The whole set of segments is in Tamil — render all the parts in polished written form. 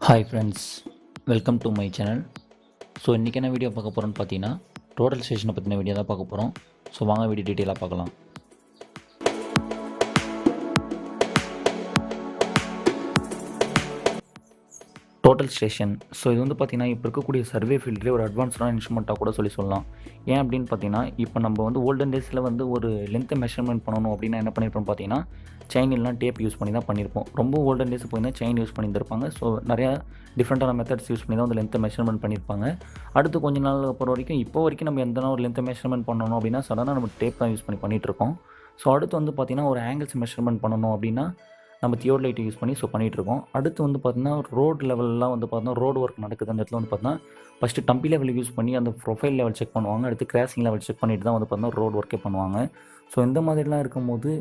Hi friends, welcome to my channel. So இன்றைக்கி என்ன வீடியோ பார்க்க போகிறோன்னு பார்த்தீங்கன்னா டோட்டல் ஸ்டேஷனை பற்றின வீடியோ தான் பார்க்க போகிறோம். ஸோ வாங்க வீடியோ டீட்டெயிலாக பார்க்கலாம். டோட்டல் ஸ்டேஷன் இது வந்து பார்த்திங்கன்னா இப்போ இருக்கக்கூடிய சர்வே ஃபீல்ட்லேயே ஒரு அட்வான்ஸ்டான இன்ஸ்ட்ருமெண்ட்டாக கூட சொல்லலாம். ஏன் அப்படின்னு பார்த்தீங்கன்னா, இப்போ நம்ம வந்து ஓல்டன் டேஸில் வந்து ஒரு லென்த்தை மெஷர்மெண்ட் பண்ணணும் அப்படின்னா என்ன பண்ணியிருப்போம் பார்த்தீங்கன்னா, செயின் இல்லைனா டேப் யூஸ் பண்ணி தான் பண்ணியிருப்போம். ரொம்ப ஓல்டன் டேஸ் போயிருந்தால் செயின் யூஸ் பண்ணியிருந்திருப்பாங்க. ஸோ நிறையா டிஃப்ரெண்ட்டான மெத்தட்ஸ் யூஸ் பண்ணி தான் வந்து லென்த்தை மெஷர்மெண்ட் பண்ணியிருப்பாங்க. அடுத்து கொஞ்ச நாள் அப்புறம் வரைக்கும் இப்போ வரைக்கும் நம்ம எந்தனா ஒரு லென்த்தை மெஷர்மெண்ட் பண்ணணும் அப்படின்னா சடனாக நம்ம டேப் தான் யூஸ் பண்ணிகிட்ருக்கோம். ஸோ அடுத்து வந்து பார்த்திங்கன்னா ஒரு ஆங்கிள்ஸ் மெஷர்மெண்ட் பண்ணணும் அப்படின்னா நம்ம தியோலைட் யூஸ் பண்ணி பண்ணிகிட்ருக்கோம். அடுத்து வந்து பார்த்திங்கன்னா ரோட் லெவல்லாம் வந்து பார்த்தீங்கன்னா ரோடு ஒர்க் நடக்குது. அந்த இடத்துல வந்து பார்த்தீங்கன்னா ஃபஸ்ட்டு டம்பி லெவல் யூஸ் பண்ணி அந்த ப்ரொஃபைல் லெவல் செக் பண்ணுவாங்க. அடுத்து கிராசிங் லெவல் செக் பண்ணிட்டு தான் வந்து பார்த்தீங்கன்னா ரோடு ஒர்க்கே பண்ணுவாங்க. ஸோ இந்த மாதிரிலாம் இருக்கும்போது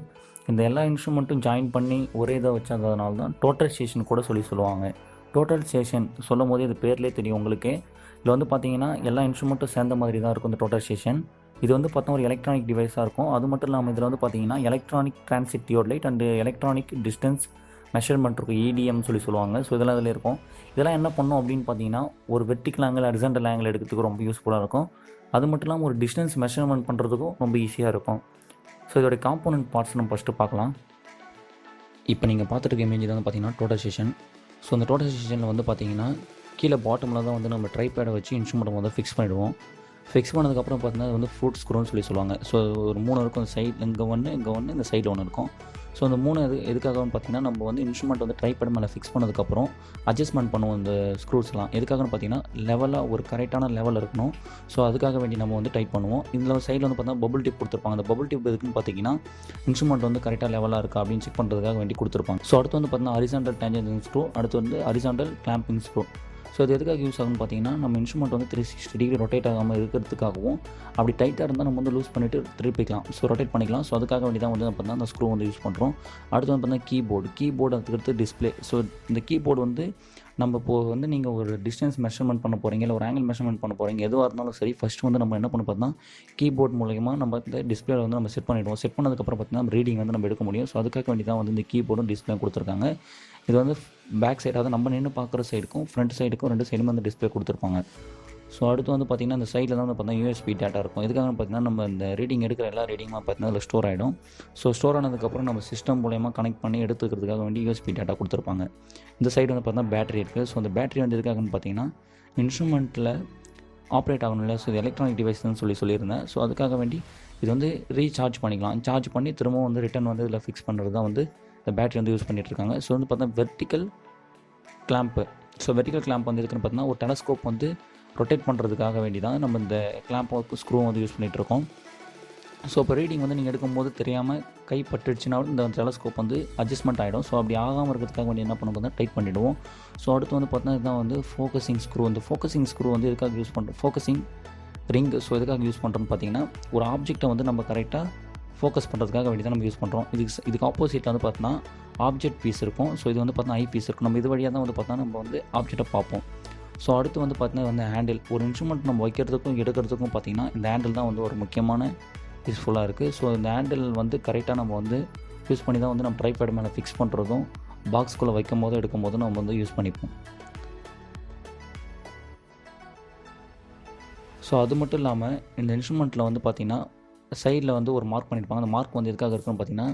இந்த எல்லா இன்ஸ்ட்ருமெண்ட்டும் ஜாயின் பண்ணி ஒரே இதை வச்சதுனால தான் டோட்டல் ஸ்டேஷன் கூட சொல்லுவாங்க. டோட்டல் ஸ்டேஷன் சொல்லும் போது இது பேர்லேயே தெரியும் உங்களுக்கே. இதில் வந்து பார்த்திங்கன்னா எல்லா இன்ஸ்ட்ருமெண்ட்டும் சேர்ந்த மாதிரி தான் இருக்கும் இந்த டோட்டல் ஸ்டேஷன். இது வந்து பார்த்தா ஒரு எலக்ட்ரானிக் டிவைஸாக இருக்கும். அது மட்டும் இல்லாமல் இதில் வந்து பார்த்திங்கன்னா electronic transit theodolite and electronic distance measurement இருக்கும், இடிஎம்னு சொல்லுவாங்க. ஸோ இதெல்லாம் இதில் இருக்கும். இதெல்லாம் என்ன பண்ணும் அப்படின்னு பார்த்தீங்கன்னா ஒரு வெர்டிக்கல் ஆங்கிள் ஹரிசாண்டல் ஆங்கிள் எடுக்கிறதுக்கு ரொம்ப யூஸ்ஃபுல்லாக இருக்கும். அது மட்டும் இல்லாமல் ஒரு டிஸ்டன்ஸ் மெஷர்மெண்ட் பண்ணுறதுக்கும் ரொம்ப ஈஸியாக இருக்கும். ஸோ இதோடைய காம்போனன்ட் பார்ட்ஸ் நம்ம ஃபஸ்ட்டு பார்க்கலாம். இப்போ நீங்கள் பார்த்துட்டு இமேஜ் தான் பார்த்தீங்கன்னா டோட்டல் ஸ்டேஷன். ஸோ அந்த டோட்டல் ஸ்டேஷனில் வந்து பார்த்தீங்கன்னா கீழே பாட்டமில் தான் வந்து நம்ம ட்ரைபேடை வச்சு இன்ஸ்ட்ருமெண்ட் வந்து ஃபிக்ஸ் பண்ணிவிடுவோம். ஃபிக்ஸ் பண்ணதுக்கப்புறம் பார்த்தீங்கன்னா அது வந்து ஃபுட் ஸ்க்ரூன்னு சொல்லுவாங்க. ஸோ ஒரு 3 இருக்கும். சைடில் இங்கே ஒன்று, இந்த சைடில் ஒன்று இருக்கும். ஸோ அந்த 3 எதுக்காகன்னு பார்த்தீங்கன்னா நம்ம வந்து இன்ஸ்ட்ருமெண்ட் வந்து ட்ரைபேட் மேலே ஃபிக்ஸ் பண்ணதுக்கப்புறம் அட்ஜஸ்ட்மெண்ட் பண்ணுவோம் இந்த ஸ்க்ரூஸ்லாம். எதுக்காகன்னு பார்த்தீங்கன்னா லெவலாக ஒரு கரெக்டான லெவல் இருக்கணும். ஸோ அதுக்காக வேண்டி நம்ம வந்து டைட் பண்ணுவோம். இதில் சைடில் வந்து பார்த்தீங்கன்னா பபுள் டிப் கொடுத்துருப்பாங்க. அந்த பபுள் டிப் எதுக்குன்னு பார்த்தீங்கன்னா இன்ஸ்ட்ருமெண்ட் வந்து கரெக்டாக லெவலாக இருக்கா அப்படின்னு செக் பண்ணுறதுக்காக வேண்டி கொடுத்துருப்பாங்க. ஸோ அடுத்து வந்து பார்த்தீங்கன்னா ஹரிசாண்டல் டேஞ்சன்ட் ஸ்க்ரூ, அடுத்து வந்து ஹரிசாண்டல் கிளாம்பிங் ஸ்க்ரூ. ஸோ இது எதுக்காக யூஸ் ஆகும்னு பார்த்தீங்கன்னா நம்ம இன்ஸ்ட்ருமெண்ட் வந்து 360 டிகிரி ரொட்டேட் ஆகாமல் இருக்கிறதுக்காகவும், அப்படி டைட்டாக இருந்தால் நம்ம வந்து லூஸ் பண்ணிவிட்டு திருப்பிக்கலாம். ஸோ ரொட்டேட் பண்ணிக்கலாம். ஸோ அதுக்காக வேண்டி தான் வந்து பார்த்தீங்கன்னா அந்த ஸ்க்ரூ வந்து யூஸ் பண்ணுறோம். அடுத்து வந்து பார்த்தீங்கன்னா கீபோர்டு அதுக்கடுத்து டிஸ்பிளே. ஸோ இந்த கீபோர்டு வந்து நம்ம இப்போது வந்து நீங்கள் ஒரு டிஸ்டன்ஸ் மெஷர்மெண்ட் பண்ண போகிறீங்க, இல்லை ஒரு ஆங்கிள் மெஷர்மெண்ட் பண்ண போகிறீங்க, எதுவாக இருந்தாலும் சரி ஃபஸ்ட்டு வந்து நம்ம என்ன பண்ண பார்த்தீங்கன்னா கீபோர்ட் மூலமா நம்ம இந்த டிஸ்பிளேல வந்து நம்ம செட் பண்ணிவிடுவோம். செட் பண்ணதுக்கப்புறம் பார்த்தீங்கன்னா ரீடிங் வந்து நம்ம எடுக்க முடியும். ஸோ அதுக்காக வேண்டி தான் வந்து இந்த கீபோர்டும் டிஸ்பிளே கொடுத்துருக்காங்க. இது வந்து பேக் சைடு, அதாவது நம்ம நின்று பார்க்குற சைடுக்கும் ஃப்ரண்ட் சைடுக்கும் 2 சைடுமே வந்து டிஸ்பிளே கொடுத்துருப்பாங்க. ஸோ அடுத்து வந்து பார்த்திங்கன்னா இந்த சைடில் தான் வந்து பார்த்தீங்கன்னா யூஎஸ்பி டேட்டா இருக்கும். எதுக்காக பார்த்தீங்கன்னா நம்ம இந்த ரீடிங் எடுக்கிற எல்லா ரீடிங்காக பார்த்தீங்கன்னா அதில் ஸ்டோர் ஆகிடும். ஸோ ஸ்டோர் ஆனதுக்கப்புறம் நம்ம சிஸ்டம் மூலயமா கனெக்ட் பண்ணி எடுத்துக்கிறதுக்காக வேண்டி யூஎஸ்பி டேட்டா கொடுத்துருப்பாங்க. இந்த சைடு வந்து பார்த்தீங்கன்னா பேட்டரி இருக்குது. ஸோ அந்த பேட்டரி வந்து எதுக்காகன்னு பார்த்தீங்கன்னா இன்ஸ்ட்ருமெண்ட்டில் ஆப்ரேட் ஆகணும் இல்லை. ஸோ இது எலக்ட்ரானிக் டிவைஸ்னு சொல்லியிருந்தேன். ஸோ அதுக்காக வேண்டி இது வந்து ரீசார்ஜ் பண்ணிக்கலாம். சார்ஜ் பண்ணி திரும்பவும் வந்து ரிட்டன் வந்து இதில் ஃபிக்ஸ் பண்ணுறது தான் வந்து இந்த பேட்டரி வந்து யூஸ் பண்ணிகிட்ருக்காங்க. ஸோ வந்து பார்த்தீங்கன்னா vertical clamp. So vertical clamp வந்து இருக்குன்னு பார்த்தீங்கன்னா ஒரு டெலஸ்கோப் வந்து ரொட்டேட் பண்ணுறதுக்காக வேண்டி தான் நம்ம இந்த கிளாம்ப் ஸ்க்ரூ வந்து யூஸ் பண்ணிகிட்ருக்கோம். ஸோ இப்போ ரீடிங் வந்து நீங்கள் எடுக்கும்போது தெரியாமல் கை பட்டுடுச்சுனாலும் இந்த டெலஸ்கோப் வந்து அட்ஜஸ்ட்மெண்ட் ஆகிடும். ஸோ அப்படி ஆகாமல் இருக்கிறதுக்காக வேண்டி என்ன பண்ண பார்த்தா டைட் பண்ணிவிடுவோம். ஸோ அடுத்து வந்து பார்த்தீங்கன்னா இதுதான் வந்து ஃபோக்கஸிங் ஸ்க்ரூ. இந்த ஃபோக்கஸிங் ஸ்க்ரூ வந்து எதுக்காக யூஸ் பண்ணுறோம், ஃபோக்கஸிங் ரிங். ஸோ எதுக்காக யூஸ் பண்ணுறோன்னு பார்த்தீங்கன்னா ஒரு ஆப்ஜெக்டை வந்து நம்ம கரெக்டாக ஃபோக்கஸ் பண்ணுறதுக்காக வேண்டி தான் நம்ம யூஸ் பண்ணுறோம். இதுக்கு ஆப்போசிட்டில் வந்து பார்த்தீங்கன்னா ஆப்ஜெக்ட் பீஸ் இருக்கும். ஸோ இது வந்து பார்த்தீங்கன்னா ஐ பீஸ் இருக்கும். நம்ம இது வழியாக தான் வந்து பார்த்தா நம்ம வந்து ஆப்ஜெக்டை பார்ப்போம். ஸோ அடுத்து வந்து பார்த்தீங்கன்னா வந்து ஹேண்டில். ஒரு இன்ஸ்ட்ருமெண்ட் நம்ம வைக்கிறதுக்கும் எடுக்கிறதுக்கும் பார்த்தீங்கன்னா இந்த ஹேண்டில் தான் வந்து ஒரு முக்கியமான யூஸ்ஃபுல்லாக இருக்குது. ஸோ இந்த ஹேண்டில் வந்து கரெக்டாக நம்ம வந்து யூஸ் பண்ணி தான் வந்து நம்ம ட்ரைபேட் மேலே ஃபிக்ஸ் பண்ணுறதும் பாக்ஸ்குள்ளே வைக்கும் போதும் எடுக்கும் போதும் நம்ம வந்து யூஸ் பண்ணிப்போம். ஸோ அது மட்டும் இல்லாமல் இந்த இன்ஸ்ட்ருமெண்ட்டில் வந்து பார்த்திங்கன்னா சைடில் வந்து ஒரு மார்க் பண்ணியிருப்பாங்க. அந்த மார்க் வந்து எதுக்காக இருக்குன்னு பார்த்தீங்கன்னா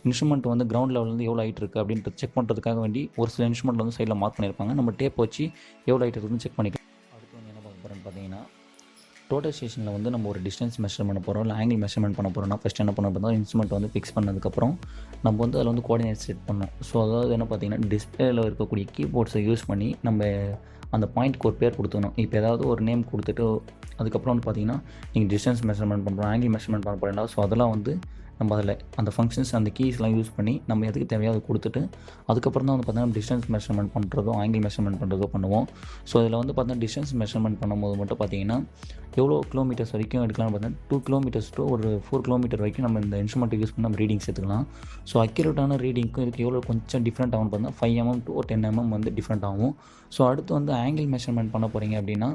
இன்ஸ்ட்ருமெண்ட் வந்து கிரவுண்ட் லெவலில் எவ்வளோ ஹைட் இருக்குது அப்படின்ட்டு செக் பண்ணுறதுக்காக வேண்டி ஒரு சில இன்ஸ்ட்ருமெண்ட் வந்து சைடில் மார்க் பண்ணியிருப்பாங்க. நம்ம டேப் வச்சு எவ்வளோ ஹைட் இருக்குன்னு செக் பண்ணிக்கலாம். அடுத்து வந்து என்ன பார்க்க போகிறோன்னு பார்த்தீங்கன்னா டோட்டல் ஸ்டேஷனில் வந்து நம்ம ஒரு டிஸ்டன்ஸ் மெஷர் பண்ண போகிறோம், இல்லை ஆங்கிள் மெஷர்மெண்ட் பண்ண போகிறோம்னா ஃபஸ்ட் என்ன பண்ண பார்த்தா இன்ஸ்ட்ருமெண்ட் வந்து ஃபிக்ஸ் பண்ணதுக்கப்புறம் நம்ம வந்து அதில் வந்து கோஆர்டினேட் செட் பண்ணோம். ஸோ அதாவது என்ன பார்த்தீங்கன்னா டிஸ்பிளேயில் இருக்கக்கூடிய கீபோர்ட்ஸை யூஸ் பண்ணி நம்ம அந்த பாயிண்ட்க்கு ஒரு பேர் கொடுத்துக்கணும். இப்போ ஏதாவது ஒரு நேம் கொடுத்துட்டு அதுக்கப்புறம் வந்து பார்த்திங்கன்னா நீங்கள் டிஸ்டன்ஸ் மெஷர்மெண்ட் பண்ணுறோம், ஆங்கிள் மெஷர்மெண்ட் பண்ண போகிறீங்களா. ஸோ அதெல்லாம் வந்து நம்ம அதில் அந்த ஃபங்க்ஷன்ஸ் அந்த கீஸ்லாம் யூஸ் பண்ணி நம்ம எதுக்கு தேவையோ அதை கொடுத்துட்டு அதுக்கப்புறம் தான் வந்து பார்த்தீங்கன்னா டிஸ்டன்ஸ் மெஷர்மெண்ட் பண்ணுறதோ ஆங்கிள் மெஷர்மெண்ட் பண்ணுறதோ பண்ணுவோம். ஸோ இதில் வந்து பார்த்தீங்கன்னா டிஸ்டன்ஸ் மெஷர்மெண்ட் பண்ணும்போது மட்டும் பார்த்தீங்கன்னா எவ்வளோ கிலோமீட்டர்ஸ் வரைக்கும் எடுக்கலாம்னு பார்த்தீங்கன்னா 2 கிலோமீட்டர்ஸ் டு ஒரு 4 கிலோமீட்டர் வரைக்கும் நம்ம இந்த இன்ஸ்ட்ருமெண்ட்டை யூஸ் பண்ணி நம்ம ரீடிங்ஸ் எடுத்துக்கலாம். ஸோ அக்யூரேட்டான ரீடிங்க்கும் இதுக்கு எவ்வளோ கொஞ்சம் டிஃப்ரெண்ட் ஆகும் பார்த்தீங்கன்னா 5 mm to 10 mm வந்து டிஃப்ரெண்ட் ஆகும். ஸோ அடுத்து வந்து ஆங்கிள் மெஷர்மெண்ட் பண்ண போகிறீங்க அப்படின்னா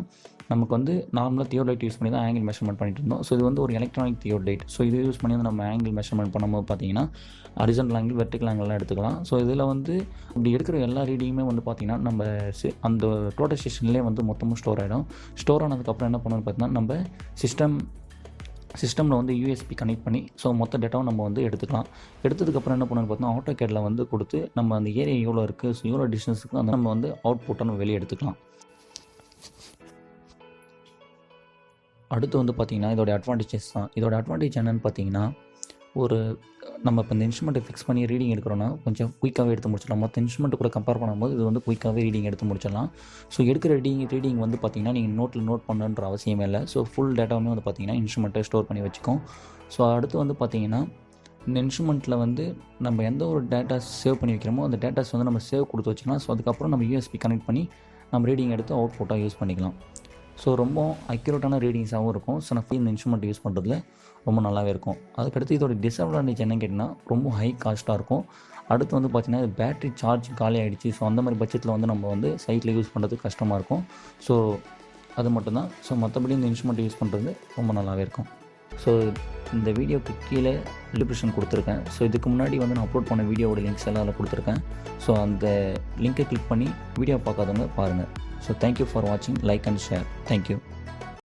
நமக்கு வந்து நார்மலாக தியோலைட் யூஸ் பண்ணி தான் ஆங்கிள் மெஷர்மெண்ட் பண்ணிட்டு இருந்தோம். ஸோ இது வந்து ஒரு எலக்ட்ரானிக் தியோலைட். ஸோ இது யூஸ் பண்ணி வந்து நம்ம ஆங்கிள் மெஷர்மெண்ட் பண்ணும்போது பார்த்தீங்கன்னா ஹாரிசான்டல் ஆங்கிள், வெர்டிகல் ஆங்கிள்லாம் எடுத்துக்கலாம். ஸோ இதில் வந்து இப்படி எடுக்கிற எல்லா ரீடிங்குமே வந்து பார்த்திங்கன்னா நம்ம அந்த டோட்டல் ஸ்டேஷன்லேயே வந்து மொத்தமும் ஸ்டோர் ஆகிடும். ஸ்டோர் ஆனதுக்கப்புறம் என்ன பண்ணணும்னு பார்த்தீங்கன்னா நம்ம சிஸ்டமில் வந்து யூஎஸ்பி கனெக்ட் பண்ணி ஸோ மொத்த டேட்டாவும் நம்ம வந்து எடுத்துக்கலாம். எடுத்ததுக்கப்புறம் என்ன பண்ணணும்னு பார்த்தீங்கன்னா ஆட்டோகேடில் வந்து கொடுத்து நம்ம அந்த ஏரியா எவ்வளோ இருக்குது, ஸோ எவ்வளோ டிஸ்டன்ஸுக்கு அந்த நம்ம வந்து அவுட்புட்டை நம்ம வெளியே எடுத்துக்கலாம். அடுத்து வந்து பார்த்திங்கன்னா இதோட அட்வான்டேஜஸ் தான். இதோட அட்வான்டேஜ் என்னென்னு பார்த்தீங்கன்னா நம்ம இப்போ இந்த இன்ஸ்ட்ருமெண்ட்டை ஃபிக்ஸ் பண்ணி ரீடிங் எடுக்கிறோன்னா கொஞ்சம் குயிக்காகவே எடுத்து முடிச்சிடலாம். மற்ற இன்ஸ்ட்ருமெண்ட்டு கூட கம்பேர் பண்ணும்போது இது வந்து குயிக்காகவே ரீடிங் எடுத்து முடிச்சிடலாம். ஸோ எடுக்கிற ரீடிங் வந்து பார்த்திங்கன்னா நீங்கள் நோட் பண்ணுன்ற அவசியமே இல்லை. ஸோ ஃபுல் டேட்டாவுமே வந்து பார்த்திங்கன்னா இன்ஸ்ட்ருமெண்ட்டை ஸ்டோர் பண்ணி வச்சுக்கும். ஸோ அடுத்து வந்து பார்த்திங்கன்னா இந்த இன்ஸ்ட்ருமெண்ட்டில் வந்து நம்ம எந்த ஒரு டேட்டாஸ் சேவ் பண்ணி வைக்கிறோமோ அந்த டேட்டாஸ் வந்து நம்ம சேவ் கொடுத்து வச்சுக்கலாம். ஸோ அதுக்கப்புறம் நம்ம யூஎஸ்பி கனெக்ட் பண்ணி நம்ம ரீடிங் எடுத்து அவுட்புட்டாக யூஸ் பண்ணிக்கலாம். ஸோ ரொம்ப அக்யூரேட்டான ரீடிங்ஸாகவும் இருக்கும். ஸோ நான் இந்த இன்ஸ்ட்ருமெண்ட் யூஸ் பண்ணுறதுல ரொம்ப நல்லாவே இருக்கும். அதுக்கடுத்து இதோட டிஸ்அட்வான்டேஜ் என்னன்னு கேட்டிங்கன்னா ரொம்ப ஹை காஸ்ட்டாக இருக்கும். அடுத்து வந்து பார்த்திங்கன்னா பேட்டரி சார்ஜ் காலி ஆகிடுச்சு. ஸோ அந்த மாதிரி பட்சத்தில் வந்து நம்ம வந்து சைட்டில் யூஸ் பண்ணுறதுக்கு கஷ்டமாக இருக்கும். ஸோ அது மட்டும்தான். ஸோ மற்றபடி இந்த இன்ஸ்ட்ருமெண்ட் யூஸ் பண்ணுறது ரொம்ப நல்லாவே இருக்கும். ஸோ இந்த வீடியோக்கு கீழே டிஸ்கிரிப்ஷன் கொடுத்துருக்கேன். ஸோ இதுக்கு முன்னாடி வந்து நான் அப்லோட் பண்ண வீடியோவோட லிங்க்ஸ் எல்லாம் அதில் கொடுத்துருக்கேன். ஸோ அந்த லிங்க்கை கிளிக் பண்ணி வீடியோ பார்க்காதவங்க பாருங்கள். ஸோ தேங்க்யூ ஃபார் வாட்சிங். Like and share. தேங்க்யூ.